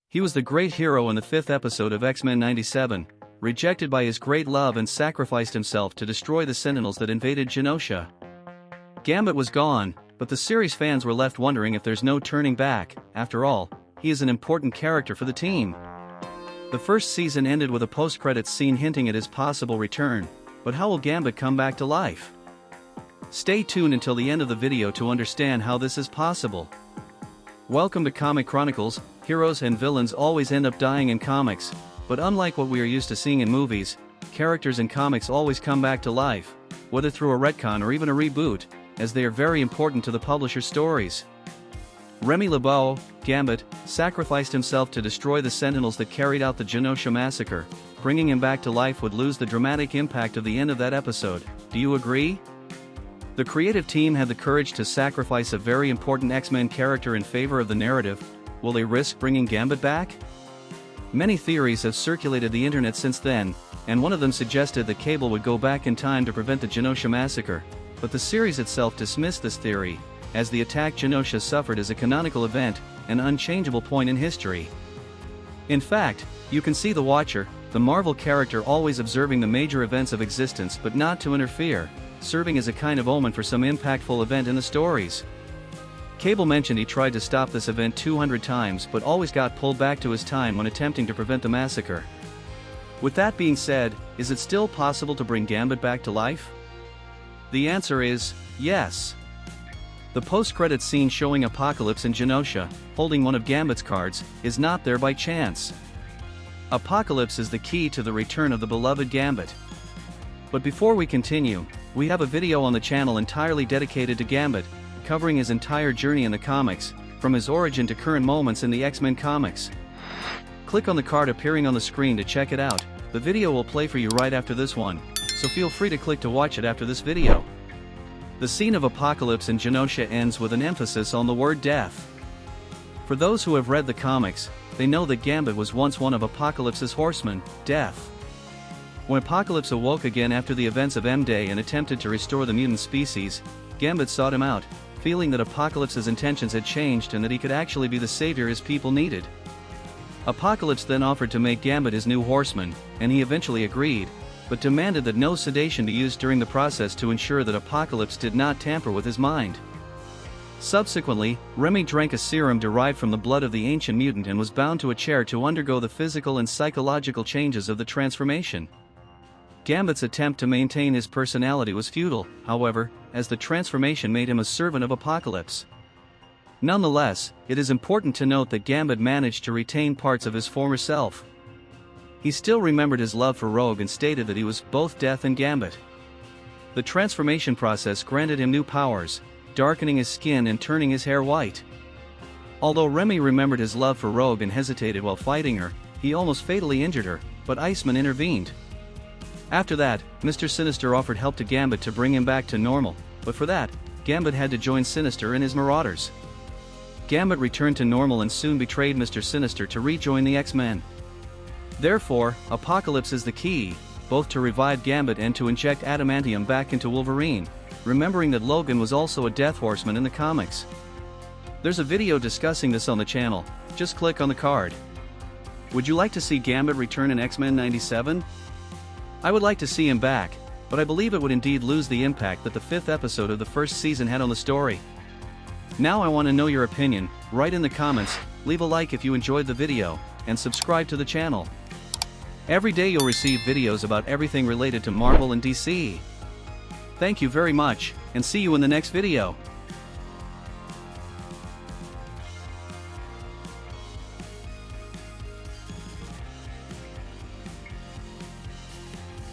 He was the great hero in the 5th episode of X-Men 97, rejected by his great love and sacrificed himself to destroy the Sentinels that invaded Genosha. Gambit was gone, but the series fans were left wondering if there's no turning back. After all, he is an important character for the team. The first season ended with a post-credits scene hinting at his possible return, but how will Gambit come back to life? Stay tuned until the end of the video to understand how this is possible. Welcome to Comic Chronicles. Heroes and villains always end up dying in comics, but unlike what we are used to seeing in movies, characters in comics always come back to life, whether through a retcon or even a reboot, as they are very important to the publisher's stories. Remy LeBeau, Gambit, sacrificed himself to destroy the Sentinels that carried out the Genosha massacre. Bringing him back to life would lose the dramatic impact of the end of that episode. Do you agree? The creative team had the courage to sacrifice a very important X-Men character in favor of the narrative. Will they risk bringing Gambit back? Many theories have circulated the internet since then, and one of them suggested that Cable would go back in time to prevent the Genosha massacre, but the series itself dismissed this theory, as the attack Genosha suffered is a canonical event, an unchangeable point in history. In fact, you can see the Watcher, the Marvel character, always observing the major events of existence but not to interfere, serving as a kind of omen for some impactful event in the stories. Cable mentioned he tried to stop this event 200 times but always got pulled back to his time when attempting to prevent the massacre. With that being said, is it still possible to bring Gambit back to life? The answer is yes. The post-credits scene showing Apocalypse in Genosha, holding one of Gambit's cards, is not there by chance. Apocalypse is the key to the return of the beloved Gambit. But before we continue, we have a video on the channel entirely dedicated to Gambit, covering his entire journey in the comics, from his origin to current moments in the X-Men comics. Click on the card appearing on the screen to check it out. The video will play for you right after this one, so feel free to click to watch it after this video. The scene of Apocalypse in Genosha ends with an emphasis on the word death. For those who have read the comics, they know that Gambit was once one of Apocalypse's horsemen, Death. When Apocalypse awoke again after the events of M-Day and attempted to restore the mutant species, Gambit sought him out, feeling that Apocalypse's intentions had changed and that he could actually be the savior his people needed. Apocalypse then offered to make Gambit his new horseman, and he eventually agreed, but demanded that no sedation be used during the process to ensure that Apocalypse did not tamper with his mind. Subsequently, Remy drank a serum derived from the blood of the ancient mutant and was bound to a chair to undergo the physical and psychological changes of the transformation. Gambit's attempt to maintain his personality was futile, however, as the transformation made him a servant of Apocalypse. Nonetheless, it is important to note that Gambit managed to retain parts of his former self. He still remembered his love for Rogue and stated that he was both Death and Gambit. The transformation process granted him new powers, darkening his skin and turning his hair white. Although Remy remembered his love for Rogue and hesitated while fighting her, he almost fatally injured her, but Iceman intervened. After that, Mr. Sinister offered help to Gambit to bring him back to normal, but for that, Gambit had to join Sinister and his Marauders. Gambit returned to normal and soon betrayed Mr. Sinister to rejoin the X-Men. Therefore, Apocalypse is the key, both to revive Gambit and to inject adamantium back into Wolverine, remembering that Logan was also a Death Horseman in the comics. There's a video discussing this on the channel, just click on the card. Would you like to see Gambit return in X-Men 97? I would like to see him back, but I believe it would indeed lose the impact that the 5th episode of the first season had on the story. Now I want to know your opinion. Write in the comments, leave a like if you enjoyed the video, and subscribe to the channel. Every day you'll receive videos about everything related to Marvel and DC. Thank you very much, and see you in the next video.